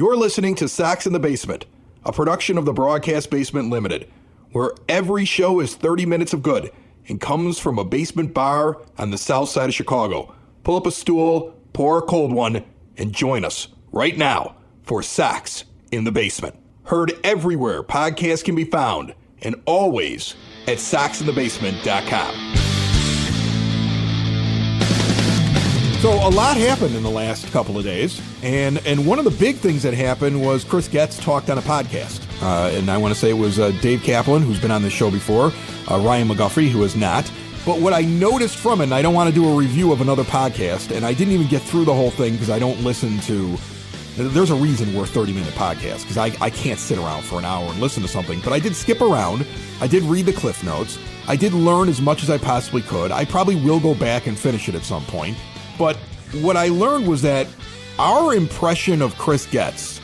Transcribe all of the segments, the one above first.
You're listening to Sox in the Basement, a production of the Broadcast Basement Limited, where every show is 30 minutes of good and comes from a basement bar on the south side of Chicago. Pull up a stool, pour a cold one, and join us right now for Sox in the Basement. Heard everywhere podcasts can be found, and always at soxinthebasement.com. So a lot happened in the last couple of days, and one of the big things that happened was Chris Getz talked on a podcast. And I want to say it was Dave Kaplan, who's been on this show before, Ryan McGuffrey, who has not. But what I noticed from it, and I don't want to do a review of another podcast, and I didn't even get through the whole thing because I don't listen to... There's a reason we're a 30-minute podcast, because I can't sit around for an hour and listen to something. But I did skip around. I did read the Cliff Notes. I did learn as much as I possibly could. I probably will go back and finish it at some point. But what I learned was that our impression of Chris Getz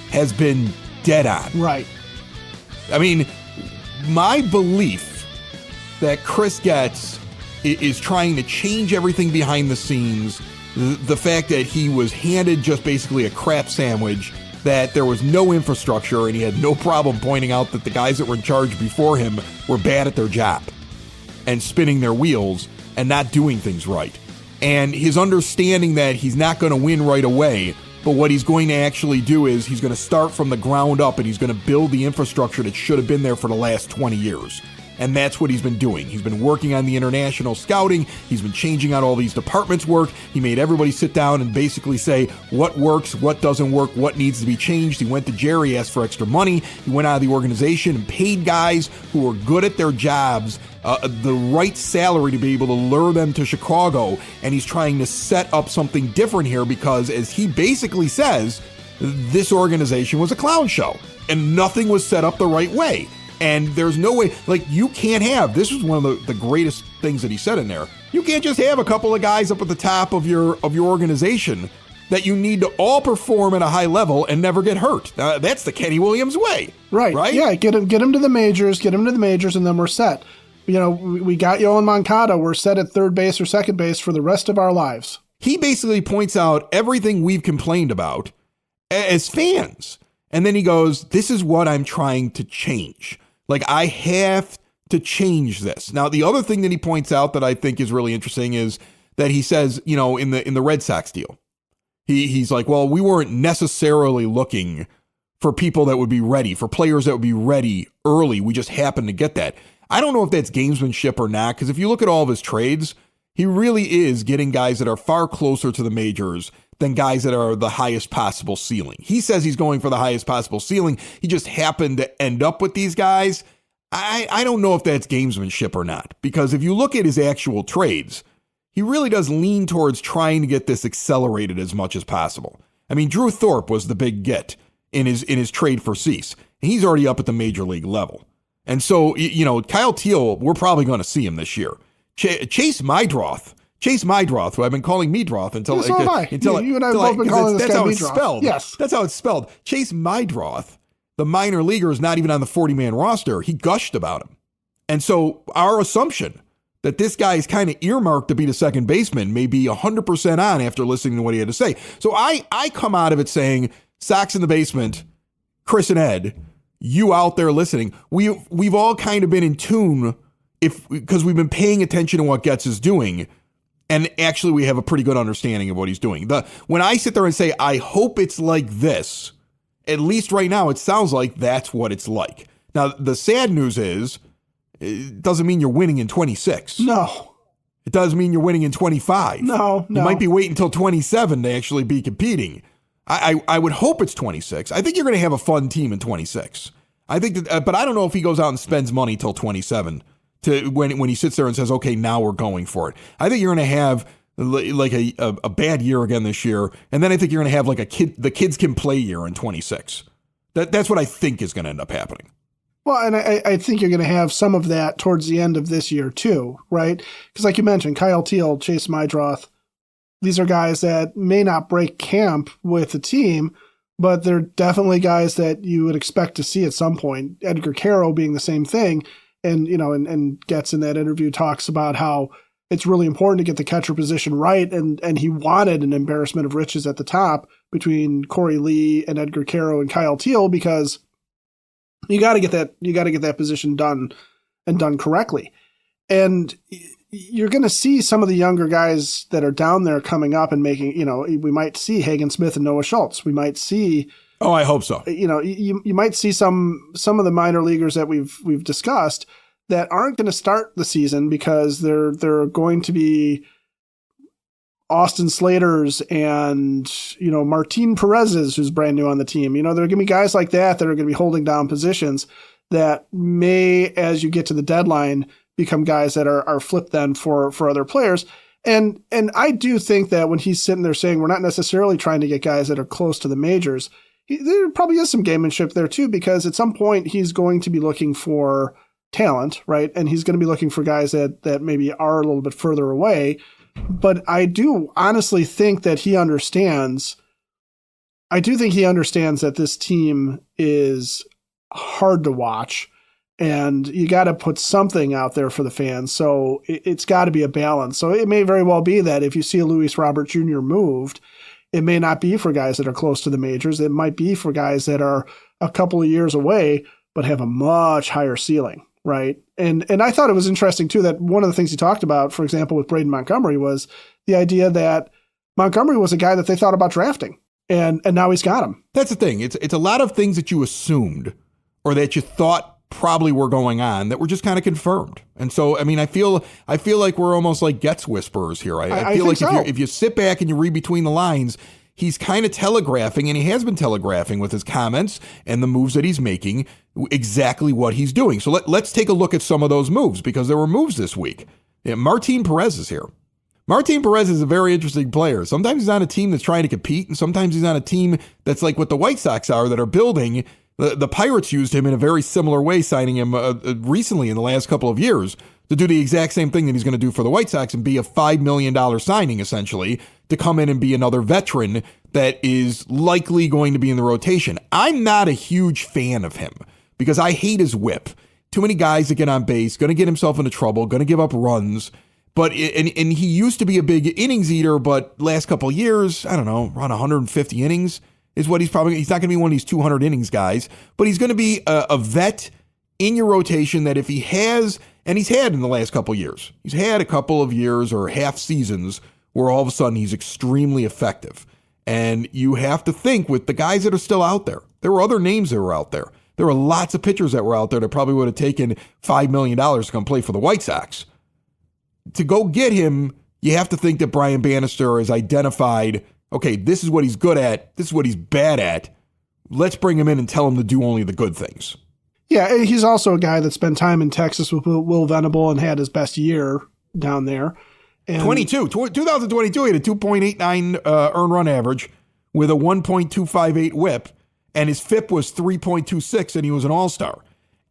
has been dead on. Right. I mean, my belief that Chris Getz is trying to change everything behind the scenes, the fact that he was handed just basically a crap sandwich, that there was no infrastructure, and he had no problem pointing out that the guys that were in charge before him were bad at their job and spinning their wheels and not doing things right. And his understanding that he's not going to win right away, but what he's going to actually do is he's going to start from the ground up and he's going to build the infrastructure that should have been there for the last 20 years. And that's what he's been doing. He's been working on the international scouting. He's been changing out all these departments' work. He made everybody sit down and basically say what works, what doesn't work, what needs to be changed. He went to Jerry, asked for extra money. He went out of the organization and paid guys who were good at their jobs the right salary to be able to lure them to Chicago. And he's trying to set up something different here because, as he basically says, this organization was a clown show and nothing was set up the right way. And there's no way, like, you can't have, this is one of the greatest things that he said in there, you can't just have a couple of guys up at the top of your organization that you need to all perform at a high level and never get hurt. That's the Kenny Williams way. Right? Yeah, get him to the majors, and then we're set. You know, we got Yoan Moncada, we're set at third base or second base for the rest of our lives. He basically points out everything we've complained about as fans. And then he goes, this is what I'm trying to change. Like, I have to change this. Now, the other thing that he points out that I think is really interesting is that he says, you know, in the Red Sox deal, he's like, well, we weren't necessarily looking for people that would be ready, for players that would be ready early. We just happened to get that. I don't know if that's gamesmanship or not, because if you look at all of his trades, he really is getting guys that are far closer to the majors than guys that are the highest possible ceiling. He says he's going for the highest possible ceiling. He just happened to end up with these guys. I don't know if that's gamesmanship or not, because if you look at his actual trades, he really does lean towards trying to get this accelerated as much as possible. I mean, Drew Thorpe was the big get in his trade for Cease, and he's already up at the major league level. And so, you know, Kyle Teal, we're probably going to see him this year. Chase Meidroth, who I've been calling Meidroth until you and I have both been calling this guy Meidroth. That's how it's spelled. Yes, that's how it's spelled. Chase Meidroth, the minor leaguer, is not even on the 40-man roster. He gushed about him, and so our assumption that this guy is kind of earmarked to be the second baseman may be 100% on after listening to what he had to say. So I come out of it saying, Sox in the Basement, Chris and Ed, you out there listening, we've all kind of been in tune because we've been paying attention to what Getz is doing. And actually, we have a pretty good understanding of what he's doing. When I sit there and say, I hope it's like this, at least right now, it sounds like that's what it's like. Now, the sad news is, it doesn't mean you're winning in 26. No. It does mean you're winning in 25. No. You might be waiting until 27 to actually be competing. I would hope it's 26. I think you're going to have a fun team in 26. I think that, but I don't know if he goes out and spends money till 27 to when he sits there and says, okay, now we're going for it. I think you're going to have like a bad year again this year, and then I think you're going to have like the kids can play year in 26. That's what I think is going to end up happening. Well, and I think you're going to have some of that towards the end of this year too, right? Because like you mentioned, Kyle Teal, Chase Meidroth, these are guys that may not break camp with the team, but they're definitely guys that you would expect to see at some point. Edgar Caro being the same thing. And, you know, and Getz in that interview talks about how it's really important to get the catcher position right. And he wanted an embarrassment of riches at the top between Corey Lee and Edgar Caro and Kyle Teal, because you got to get that position done and done correctly. And you're going to see some of the younger guys that are down there coming up and making, we might see Hagen Smith and Noah Schultz. We might see. Oh, I hope so. You might see some of the minor leaguers that we've discussed that aren't going to start the season because they're going to be Austin Slaters and, Martin Perez's, who's brand new on the team. There are going to be guys like that are going to be holding down positions that may, as you get to the deadline, become guys that are flipped then for other players. And I do think that when he's sitting there saying we're not necessarily trying to get guys that are close to the majors, there probably is some gamemanship there too, because at some point he's going to be looking for talent, right? And he's going to be looking for guys that maybe are a little bit further away. But I do honestly think that he understands. I do think he understands that this team is hard to watch, and you got to put something out there for the fans. So it's got to be a balance. So it may very well be that if you see a Luis Robert Jr. moved, it may not be for guys that are close to the majors. It might be for guys that are a couple of years away, but have a much higher ceiling. Right. And I thought it was interesting too, that one of the things he talked about, for example, with Braden Montgomery, was the idea that Montgomery was a guy that they thought about drafting, and now he's got him. That's the thing. It's a lot of things that you assumed or that you thought probably were going on that were just kind of confirmed. And so, I mean, I feel like we're almost like Getz whisperers here. I feel like so. If you sit back and you read between the lines, he's kind of telegraphing, and he has been telegraphing with his comments and the moves that he's making, exactly what he's doing. So let's take a look at some of those moves, because there were moves this week. Yeah, Martin Perez is here. Martin Perez is a very interesting player. Sometimes he's on a team that's trying to compete, and sometimes he's on a team that's like what the White Sox are, that are building. The Pirates used him in a very similar way, signing him recently in the last couple of years to do the exact same thing that he's going to do for the White Sox and be a $5 million signing, essentially, to come in and be another veteran that is likely going to be in the rotation. I'm not a huge fan of him because I hate his whip. Too many guys that get on base, going to get himself into trouble, going to give up runs. But and he used to be a big innings eater, but last couple of years, I don't know, around 150 innings is what he's not going to be one of these 200 innings guys, but he's going to be a vet in your rotation that if he has, and he's had in the last couple of years, he's had a couple of years or half seasons where all of a sudden he's extremely effective. And you have to think with the guys that are still out there, there were other names that were out there. There were lots of pitchers that were out there that probably would have taken $5 million to come play for the White Sox. To go get him, you have to think that Brian Bannister has identified, okay, this is what he's good at, this is what he's bad at. Let's bring him in and tell him to do only the good things. Yeah, he's also a guy that spent time in Texas with Will Venable and had his best year down there. And 2022, he had a 2.89 earned run average with a 1.258 whip, and his FIP was 3.26, and he was an all-star.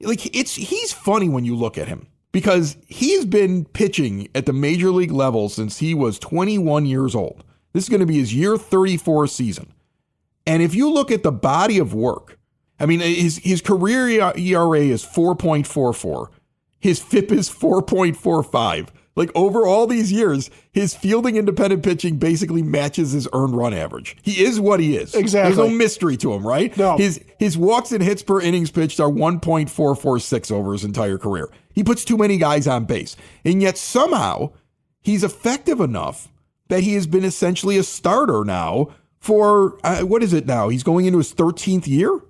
Like, he's funny when you look at him, because he's been pitching at the major league level since he was 21 years old. This is going to be his year 34 season. And if you look at the body of work, I mean, his career ERA is 4.44. His FIP is 4.45. Like, over all these years, his fielding independent pitching basically matches his earned run average. He is what he is. Exactly. There's no mystery to him, right? No. His walks and hits per innings pitched are 1.446 over his entire career. He puts too many guys on base. And yet somehow he's effective enough that he has been essentially a starter now for, what is it now? He's going into his 13th year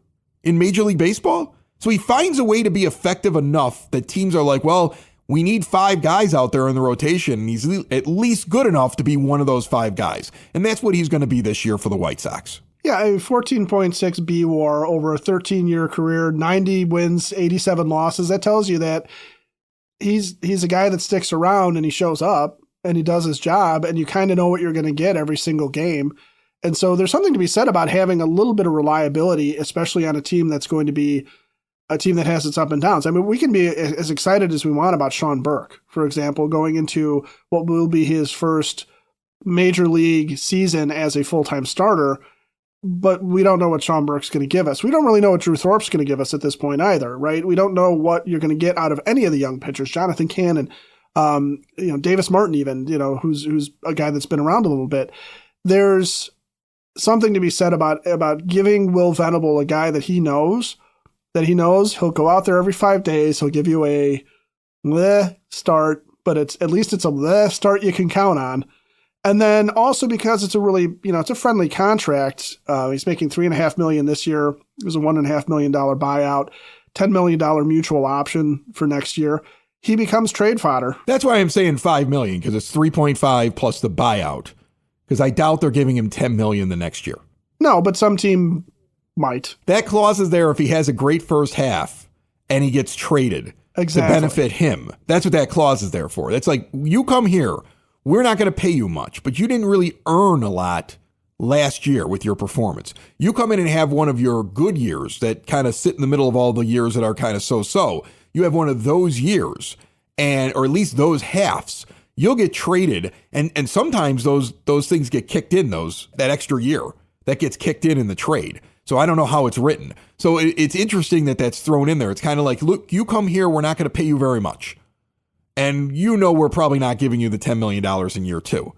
in Major League Baseball. So he finds a way to be effective enough that teams are like, well, we need 5 guys out there in the rotation, and he's at least good enough to be one of those 5 guys. And that's what he's going to be this year for the White Sox. Yeah, a 14.6 B-WAR over a 13-year career, 90 wins, 87 losses. That tells you that he's a guy that sticks around and he shows up and he does his job, and you kind of know what you're going to get every single game. And so there's something to be said about having a little bit of reliability, especially on a team that's going to be a team that has its up and downs. I mean, we can be as excited as we want about Sean Burke, for example, going into what will be his first major league season as a full-time starter, but we don't know what Sean Burke's going to give us. We don't really know what Drew Thorpe's going to give us at this point either, right? We don't know what you're going to get out of any of the young pitchers, Jonathan Cannon, Davis Martin even, who's a guy that's been around a little bit. There's something to be said about giving Will Venable a guy that he knows he'll go out there every 5 days. He'll give you a bleh start, but at least it's a bleh start you can count on. And then also because it's a really, it's a friendly contract. He's making $3.5 million this year. It was a $1.5 million buyout, $10 million mutual option for next year. He becomes trade fodder. That's why I'm saying $5 million, because it's 3.5 plus the buyout. Because I doubt they're giving him $10 million the next year. No, but some team might. That clause is there if he has a great first half and he gets traded to benefit him. That's what that clause is there for. It's like, you come here, we're not going to pay you much, but you didn't really earn a lot last year with your performance. You come in and have one of your good years that kind of sit in the middle of all the years that are kind of so-so. You have one of those years, or at least those halves. You'll get traded, and sometimes those things get kicked in, that extra year that gets kicked in the trade. So I don't know how it's written. So it's interesting that that's thrown in there. It's kind of like, look, you come here, we're not going to pay you very much. And we're probably not giving you the $10 million in year 2.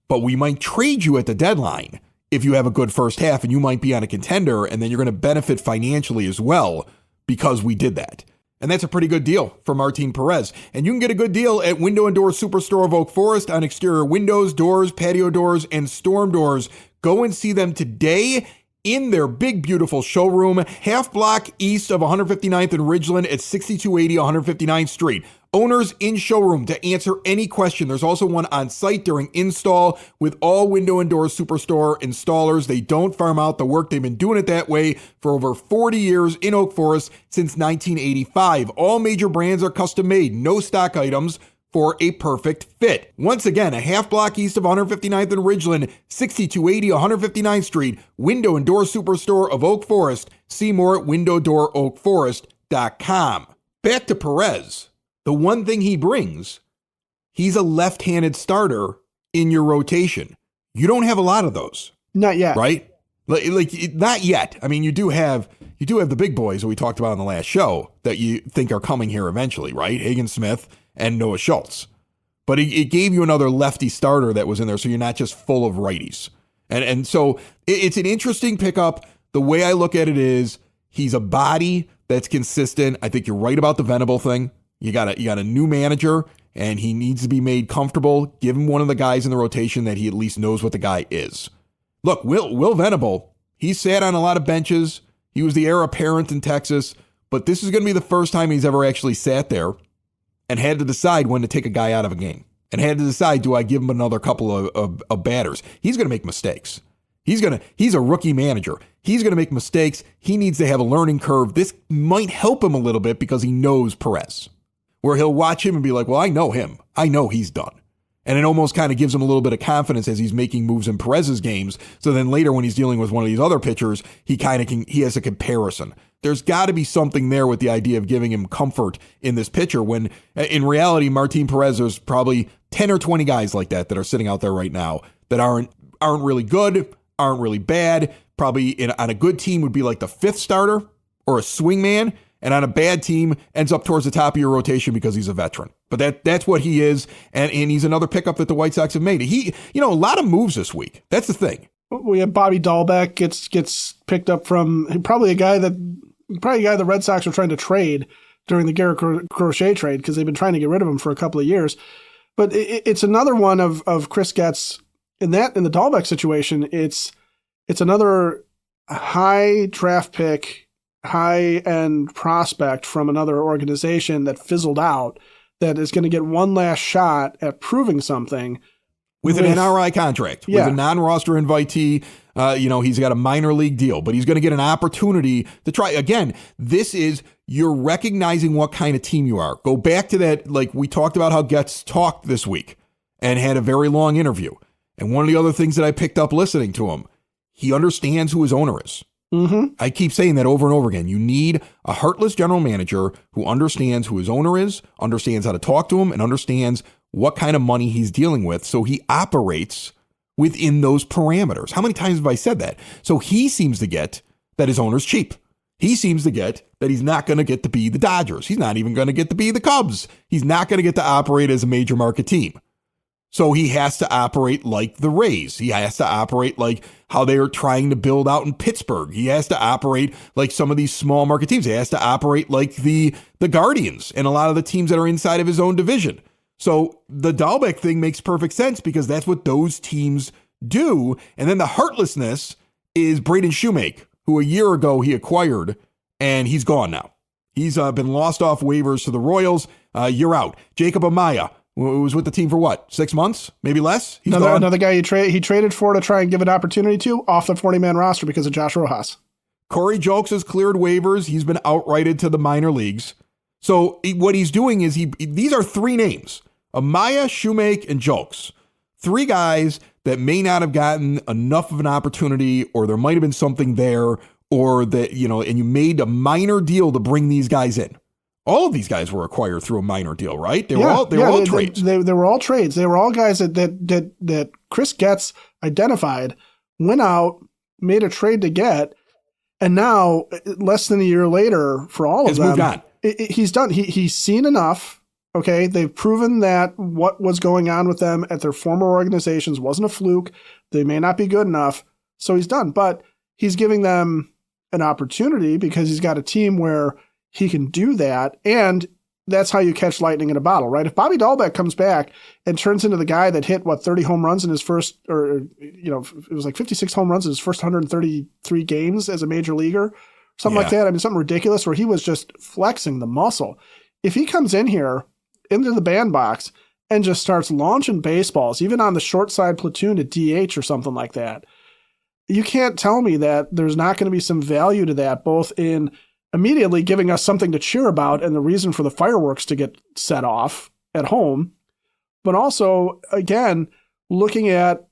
But we might trade you at the deadline if you have a good first half, and you might be on a contender, and then you're going to benefit financially as well because we did that. And that's a pretty good deal for Martin Perez. And you can get a good deal at Window and Door Superstore of Oak Forest on exterior windows, doors, patio doors, and storm doors. Go and see them today in their big, beautiful showroom, half block east of 159th and Ridgeland at 6280 159th Street. Owners in showroom to answer any question. There's also one on site during install with all Window and Door Superstore installers. They don't farm out the work. They've been doing it that way for over 40 years in Oak Forest since 1985. All major brands are custom made, no stock items for a perfect fit. Once again, a half block east of 159th and Ridgeland, 6280 159th Street, Window and Door Superstore of Oak Forest. See more at windowdooroakforest.com. Back to Perez. The one thing he brings, he's a left-handed starter in your rotation. You don't have a lot of those. Not yet. Right? Like not yet. I mean, you do have the big boys that we talked about in the last show that you think are coming here eventually, right? Hagen Smith and Noah Schultz. But it gave you another lefty starter that was in there, so you're not just full of righties. And so it's an interesting pickup. The way I look at it is he's a body that's consistent. I think you're right about the Venable thing. You got a new manager, and he needs to be made comfortable. Give him one of the guys in the rotation that he at least knows what the guy is. Look, Will Venable, he sat on a lot of benches. He was the heir apparent in Texas, but this is going to be the first time he's ever actually sat there and had to decide when to take a guy out of a game, and had to decide, do I give him another couple of batters? He's going to make mistakes. He's a rookie manager. He's going to make mistakes. He needs to have a learning curve. This might help him a little bit because he knows Perez, where he'll watch him and be like, well, I know him. I know he's done. And it almost kind of gives him a little bit of confidence as he's making moves in Perez's games. So then later when he's dealing with one of these other pitchers, he has a comparison. There's got to be something there with the idea of giving him comfort in this pitcher when in reality, Martin Perez, there's probably 10 or 20 guys like that are sitting out there right now that aren't really good, aren't really bad. Probably on a good team would be like the 5th starter or a swing man. And on a bad team, ends up towards the top of your rotation because he's a veteran. But that's what he is, and he's another pickup that the White Sox have made. He, a lot of moves this week. That's the thing. We have Bobby Dalbec gets picked up from probably a guy the Red Sox are trying to trade during the Garrett Crochet trade because they've been trying to get rid of him for a couple of years. But it's another one of Chris Getz in the Dalbec situation. It's another high draft pick, high-end prospect from another organization that fizzled out, that is going to get one last shot at proving something. With an NRI contract, with a non-roster invitee. He's got a minor league deal, but he's going to get an opportunity to try. Again, you're recognizing what kind of team you are. Go back to that, like we talked about how Getz talked this week and had a very long interview. And one of the other things that I picked up listening to him, he understands who his owner is. Mm-hmm. I keep saying that over and over again. You need a heartless general manager who understands who his owner is, understands how to talk to him, and understands what kind of money he's dealing with, so he operates within those parameters. How many times have I said that? So he seems to get that his owner's cheap. He seems to get that he's not going to get to be the Dodgers. He's not even going to get to be the Cubs. He's not going to get to operate as a major market team. So he has to operate like the Rays. He has to operate like how they are trying to build out in Pittsburgh. He has to operate like some of these small market teams. He has to operate like the Guardians and a lot of the teams that are inside of his own division. So the Dalbec thing makes perfect sense because that's what those teams do. And then the heartlessness is Braden Shoemake, who a year ago he acquired, and he's gone now. He's been lost off waivers to the Royals. You're out. Jacob Amaya, who was with the team for what, 6 months, maybe less? He's another guy he traded for to try and give an opportunity to off the 40-man roster because of Josh Rojas. Corey Julks has cleared waivers. He's been outrighted to the minor leagues. So what he's doing is these are three names: Amaya, Shoemake, and Julks. Three guys that may not have gotten enough of an opportunity, or there might have been something there, or that, and you made a minor deal to bring these guys in. All of these guys were acquired through a minor deal, right? They were all trades. They were all trades. They were all guys that Chris Getz identified, went out, made a trade to get, and now, less than a year later, for all of them, moved on. He's done. He's seen enough. Okay, they've proven that what was going on with them at their former organizations wasn't a fluke. They may not be good enough, so he's done. But he's giving them an opportunity because he's got a team where he can do that, and that's how you catch lightning in a bottle, right? If Bobby Dalbec comes back and turns into the guy that hit, 30 home runs in his first, it was like 56 home runs in his first 133 games as a major leaguer, something like that. I mean, something ridiculous where he was just flexing the muscle. If he comes in here into the bandbox and just starts launching baseballs, even on the short side platoon at DH or something like that, you can't tell me that there's not going to be some value to that, both in immediately giving us something to cheer about and the reason for the fireworks to get set off at home, but also, again, looking at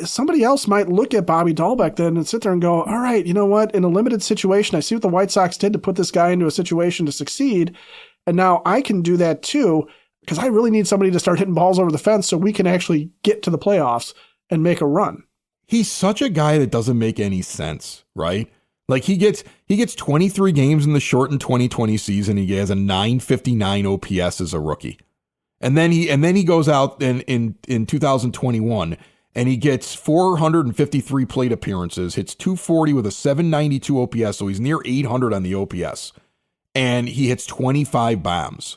somebody else might look at Bobby Dalbec then and sit there and go, all right, you know what? In a limited situation, I see what the White Sox did to put this guy into a situation to succeed. And now I can do that too, because I really need somebody to start hitting balls over the fence so we can actually get to the playoffs and make a run. He's such a guy that doesn't make any sense, right? Like he gets 23 games in the shortened 2020 season. He has a 959 OPS as a rookie. And then he goes out in 2021 and he gets 453 plate appearances, hits 240 with a 792 OPS, so he's near 800 on the OPS. And he hits 25 bombs.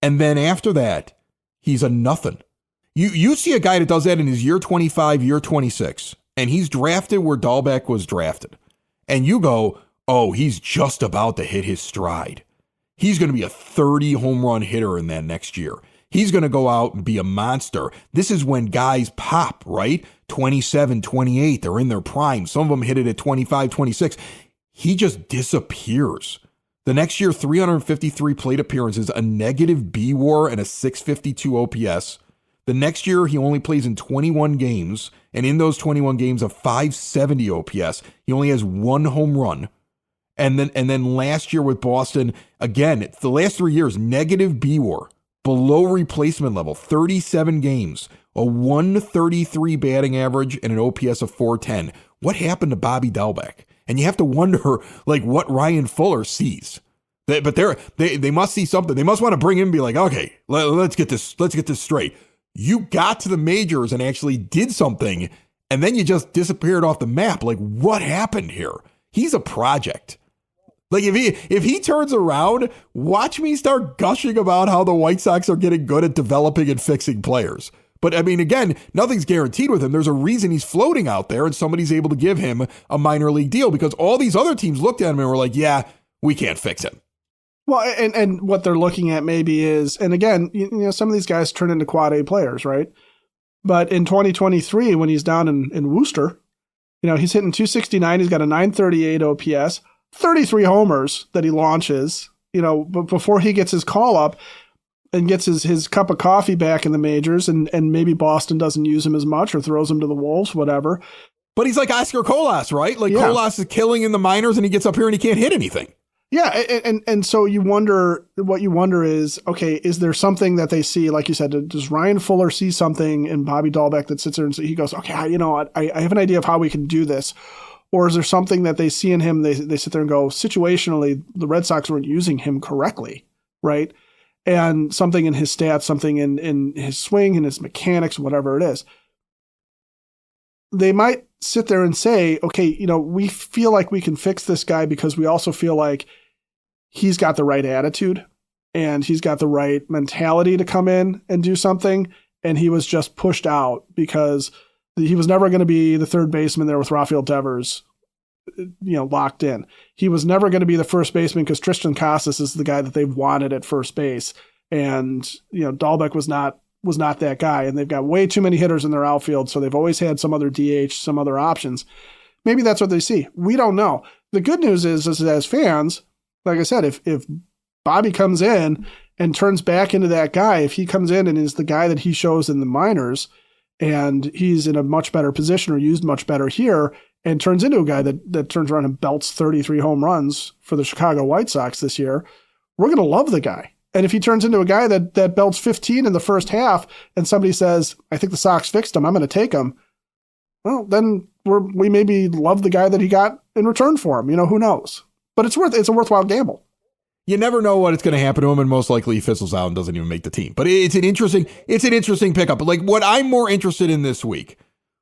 And then after that, he's a nothing. You see a guy that does that in his year 25, year 26, and he's drafted where Dalbec was drafted. And you go, oh, he's just about to hit his stride. He's going to be a 30 home run hitter in that next year. He's going to go out and be a monster. This is when guys pop, right? 27, 28, they're in their prime. Some of them hit it at 25, 26. He just disappears. The next year, 353 plate appearances, a negative B WAR, and a 652 OPS. The next year, he only plays in 21 games, and in those 21 games, a 570 OPS. He only has one home run. And then last year with Boston, again, the last 3 years, negative B WAR, below replacement level, 37 games, a 133 batting average, and an OPS of 410. What happened to Bobby Dalbec? And you have to wonder, like, what Ryan Fuller sees. But they must see something. They must want to bring him and be like, okay, let's get this straight. You got to the majors and actually did something, and then you just disappeared off the map. Like, what happened here? He's a project. Like, if he turns around, watch me start gushing about how the White Sox are getting good at developing and fixing players. But, I mean, again, nothing's guaranteed with him. There's a reason he's floating out there and somebody's able to give him a minor league deal because all these other teams looked at him and were like, yeah, we can't fix him. Well, and what they're looking at maybe is, and again, some of these guys turn into quad A players, right? But in 2023, when he's down in Worcester, he's hitting 269. He's got a 938 OPS, 33 homers that he launches, but before he gets his call up and gets his cup of coffee back in the majors, and maybe Boston doesn't use him as much or throws him to the Wolves, whatever. But he's like Oscar Colas, right? Like Colas is killing in the minors and he gets up here and he can't hit anything. Yeah, and so you wonder is, okay, is there something that they see, like you said, does Ryan Fuller see something in Bobby Dalbec that sits there and he goes, okay, I have an idea of how we can do this? Or is there something that they see in him, they sit there and go, situationally, the Red Sox weren't using him correctly, right? and something in his stats, something in his swing, in his mechanics, whatever it is, they might sit there and say, okay, we feel like we can fix this guy because we also feel like he's got the right attitude and he's got the right mentality to come in and do something. And he was just pushed out because he was never going to be the third baseman there with Rafael Devers, locked in. He was never going to be the first baseman because Tristan Casas is the guy that they've wanted at first base. And, Dalbec was not that guy. And they've got way too many hitters in their outfield. So they've always had some other DH, some other options. Maybe that's what they see. We don't know. The good news is as fans, like I said, if Bobby comes in and turns back into that guy, if he comes in and is the guy that he shows in the minors and he's in a much better position or used much better here and turns into a guy that turns around and belts 33 home runs for the Chicago White Sox this year, we're going to love the guy. And if he turns into a guy that belts 15 in the first half and somebody says, I think the Sox fixed him, I'm going to take him, well, then we maybe love the guy that he got in return for him. Who knows? But it's a worthwhile gamble. You never know what it's going to happen to him, and most likely he fizzles out and doesn't even make the team. But it's an interesting pickup. Like, what I'm more interested in this week,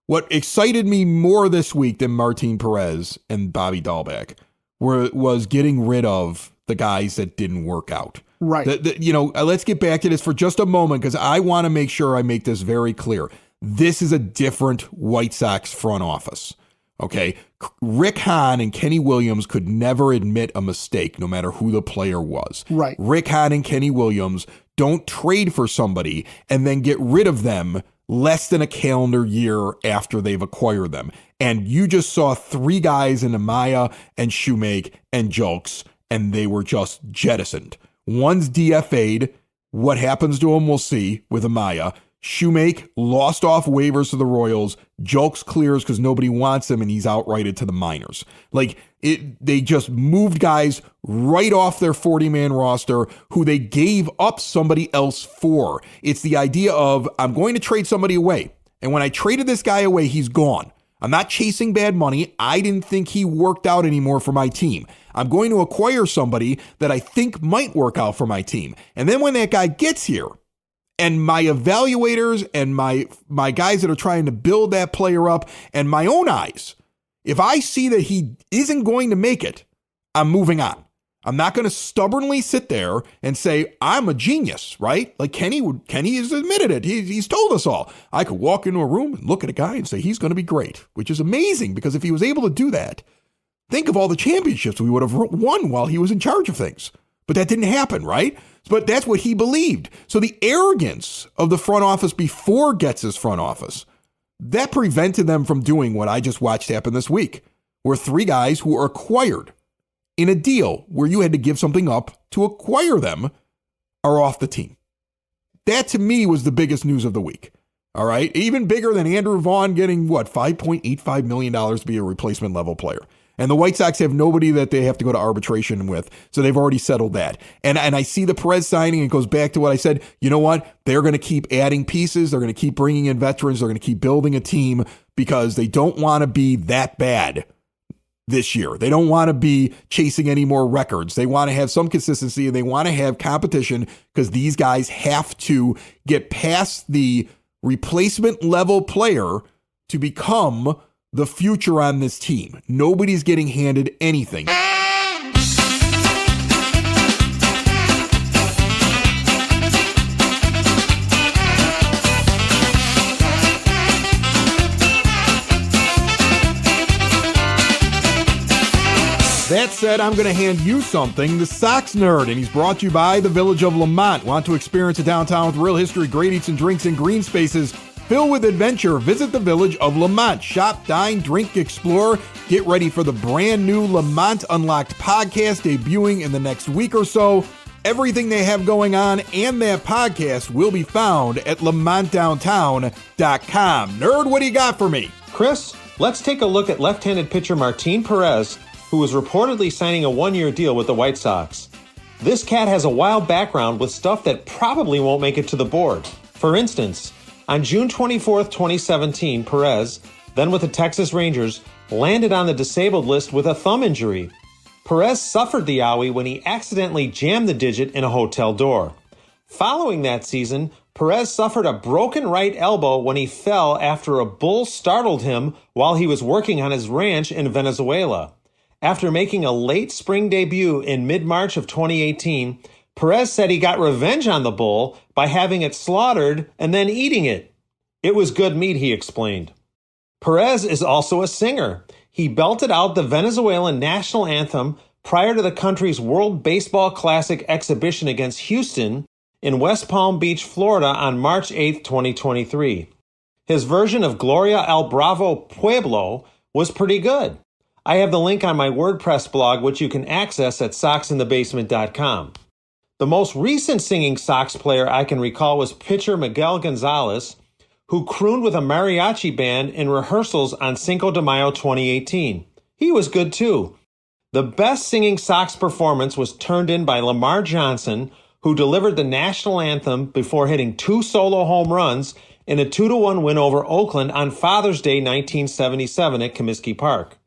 what excited me more this week than Martin Perez and Bobby Dalbec was getting rid of the guys that didn't work out. Right. Let's get back to this for just a moment because I want to make sure I make this very clear. This is a different White Sox front office. Okay, Rick Hahn and Kenny Williams could never admit a mistake, no matter who the player was. Right. Rick Hahn and Kenny Williams don't trade for somebody and then get rid of them less than a calendar year after they've acquired them. And you just saw three guys in Amaya and Shoemake and Julks, and they were just jettisoned. One's DFA'd. What happens to him, we'll see with Amaya. Shoemake lost off waivers to the Royals. Julks clears because nobody wants him, and he's outrighted to the minors. They just moved guys right off their 40-man roster who they gave up somebody else for. It's the idea of, I'm going to trade somebody away. And when I traded this guy away, he's gone. I'm not chasing bad money. I didn't think he worked out anymore for my team. I'm going to acquire somebody that I think might work out for my team. And then when that guy gets here, and my evaluators and my guys that are trying to build that player up and my own eyes, if I see that he isn't going to make it, I'm moving on. I'm not going to stubbornly sit there and say, I'm a genius, right? Like Kenny has admitted it. He's told us all. I could walk into a room and look at a guy and say, he's going to be great, which is amazing because if he was able to do that, think of all the championships we would have won while he was in charge of things. But that didn't happen, right? But that's what he believed. So the arrogance of the front office before Getz's front office, that prevented them from doing what I just watched happen this week, where three guys who were acquired in a deal where you had to give something up to acquire them are off the team. That to me was the biggest news of the week. All right. Even bigger than Andrew Vaughn getting $5.85 million to be a replacement level player. And the White Sox have nobody that they have to go to arbitration with. So they've already settled that. And I see the Perez signing. It goes back to what I said. You know what? They're going to keep adding pieces. They're going to keep bringing in veterans. They're going to keep building a team because they don't want to be that bad this year. They don't want to be chasing any more records. They want to have some consistency and they want to have competition because these guys have to get past the replacement level player to become the future on this team. Nobody's getting handed anything. That said, I'm going to hand you something, the Sox Nerd, and he's brought to you by the Village of Lamont. Want to experience a downtown with real history, great eats and drinks, and green spaces filled with adventure? Visit the Village of Lamont. Shop, dine, drink, explore. Get ready for the brand new Lamont Unlocked podcast debuting in the next week or so. Everything they have going on and that podcast will be found at lamontdowntown.com. Nerd, what do you got for me? Chris, let's take a look at left-handed pitcher Martin Perez, who is reportedly signing a one-year deal with the White Sox. This cat has a wild background with stuff that probably won't make it to the board. For instance, on June 24, 2017, Perez, then with the Texas Rangers, landed on the disabled list with a thumb injury. Perez suffered the owie when he accidentally jammed the digit in a hotel door. Following that season, Perez suffered a broken right elbow when he fell after a bull startled him while he was working on his ranch in Venezuela. After making a late spring debut in mid-March of 2018, Perez said he got revenge on the bull by having it slaughtered and then eating it. It was good meat, he explained. Perez is also a singer. He belted out the Venezuelan national anthem prior to the country's World Baseball Classic exhibition against Houston in West Palm Beach, Florida on March 8, 2023. His version of Gloria al Bravo Pueblo was pretty good. I have the link on my WordPress blog, which you can access at soxinthebasement.com. The most recent singing Sox player I can recall was pitcher Miguel Gonzalez, who crooned with a mariachi band in rehearsals on Cinco de Mayo 2018. He was good too. The best singing Sox performance was turned in by Lamar Johnson, who delivered the national anthem before hitting 2 solo home runs in a 2-1 win over Oakland on Father's Day 1977 at Comiskey Park.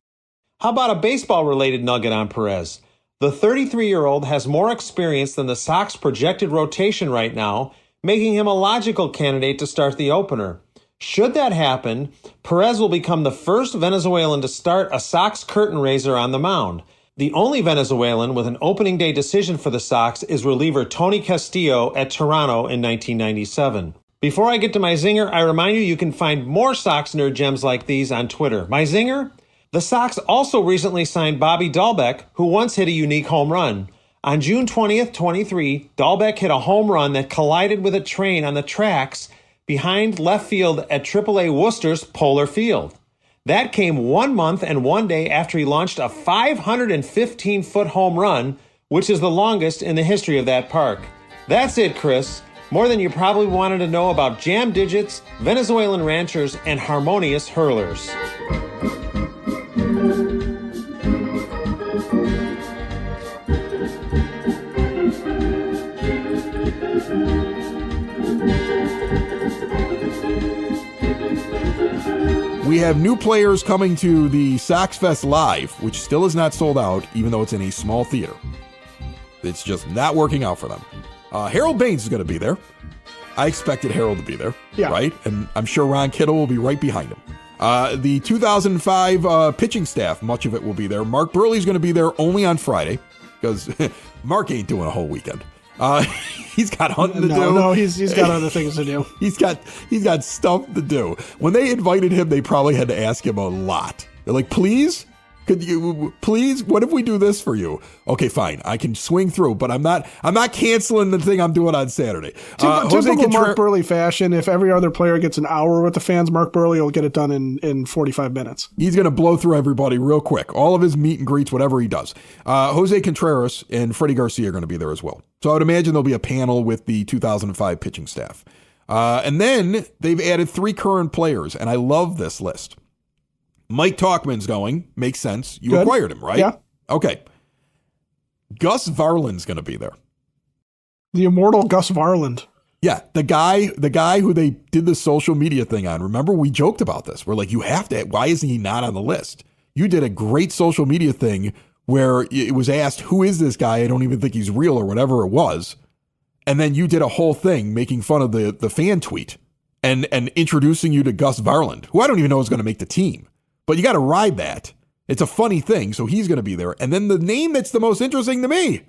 How about a baseball-related nugget on Perez? The 33-year-old has more experience than the Sox projected rotation right now, making him a logical candidate to start the opener. Should that happen, Perez will become the first Venezuelan to start a Sox curtain raiser on the mound. The only Venezuelan with an opening day decision for the Sox is reliever Tony Castillo at Toronto in 1997. Before I get to my zinger, I remind you can find more Sox nerd gems like these on Twitter. My zinger? The Sox also recently signed Bobby Dalbec, who once hit a unique home run. On June 20th, 23, Dalbec hit a home run that collided with a train on the tracks behind left field at AAA Worcester's Polar Field. That came 1 month and 1 day after he launched a 515-foot home run, which is the longest in the history of that park. That's it, Chris. More than you probably wanted to know about jam digits, Venezuelan ranchers, and harmonious hurlers. We have new players coming to the SoxFest Live, which still is not sold out, even though it's in a small theater. It's just not working out for them. Harold Baines is going to be there. I expected Harold to be there, right? And I'm sure Ron Kittle will be right behind him. The 2005 pitching staff, much of it will be there. Mark Burley's going to be there only on Friday, because Mark ain't doing a whole weekend. He's got hunting to do. No, he's got other things to do. He's got stuff to do. When they invited him, they probably had to ask him a lot. They're like, please? Could you please? What if we do this for you? Okay, fine. I can swing through, but I'm not canceling the thing I'm doing on Saturday. Typical Mark Burley fashion. If every other player gets an hour with the fans, Mark Burley will get it done in 45 minutes. He's going to blow through everybody real quick. All of his meet and greets, whatever he does. Jose Contreras and Freddie Garcia are going to be there as well. So I would imagine there'll be a panel with the 2005 pitching staff. And then they've added 3 current players, and I love this list. Mike Tauchman's going. Makes sense. You acquired him, right? Yeah. Okay. Gus Varland's going to be there. The immortal Gus Varland. Yeah, the guy who they did the social media thing on. Remember, we joked about this. We're like, you have to. Why isn't he not on the list? You did a great social media thing where it was asked, who is this guy? I don't even think he's real or whatever it was. And then you did a whole thing making fun of the fan tweet and introducing you to Gus Varland, who I don't even know is going to make the team. But you got to ride that. It's a funny thing, so he's going to be there. And then the name that's the most interesting to me,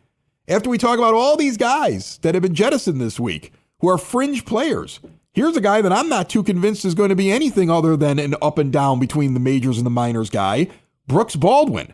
after we talk about all these guys that have been jettisoned this week, who are fringe players, here's a guy that I'm not too convinced is going to be anything other than an up and down between the majors and the minors guy. Brooks Baldwin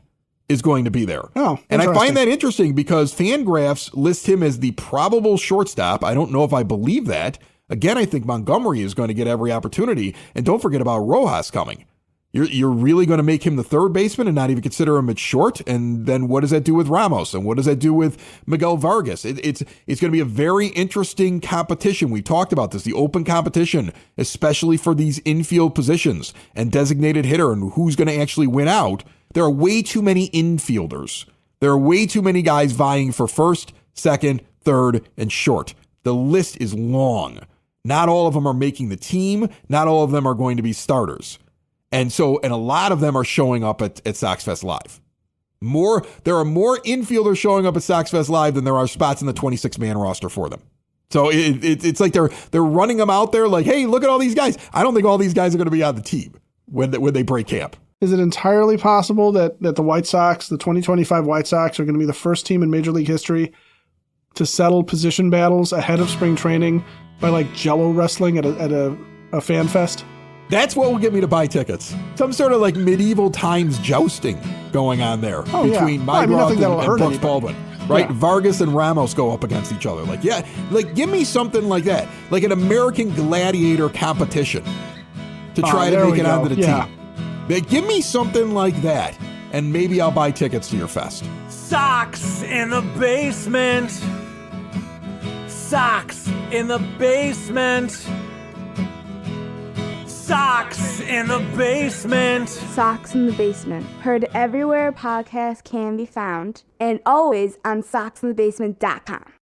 is going to be there. Oh, and I find that interesting because Fangraphs list him as the probable shortstop. I don't know if I believe that. Again, I think Montgomery is going to get every opportunity. And don't forget about Rojas coming. You're really going to make him the third baseman and not even consider him at short? And then what does that do with Ramos? And what does that do with Miguel Vargas? It's going to be a very interesting competition. We talked about this, the open competition, especially for these infield positions and designated hitter and who's going to actually win out. There are way too many infielders. There are way too many guys vying for first, second, third, and short. The list is long. Not all of them are making the team. Not all of them are going to be starters. And a lot of them are showing up at SoxFest Live. There are more infielders showing up at SoxFest Live than there are spots in the 26-man roster for them. So it's like they're running them out there like, hey, look at all these guys. I don't think all these guys are going to be on the team when they break camp. Is it entirely possible that the White Sox, the 2025 White Sox, are going to be the first team in Major League history to settle position battles ahead of spring training by like Jello wrestling at a fan fest? That's what will get me to buy tickets. Some sort of like medieval times jousting going on there between Mygroth and Brooks Baldwin. Right? Yeah. Vargas and Ramos go up against each other. Like, yeah, like give me something like that. Like an American Gladiator competition to try to make it onto the team. Give me something like that, and maybe I'll buy tickets to your fest. Sox in the basement. Sox in the basement. Sox in the basement. Sox in the Basement. Heard everywhere podcasts can be found, and always on soxinthebasement.com.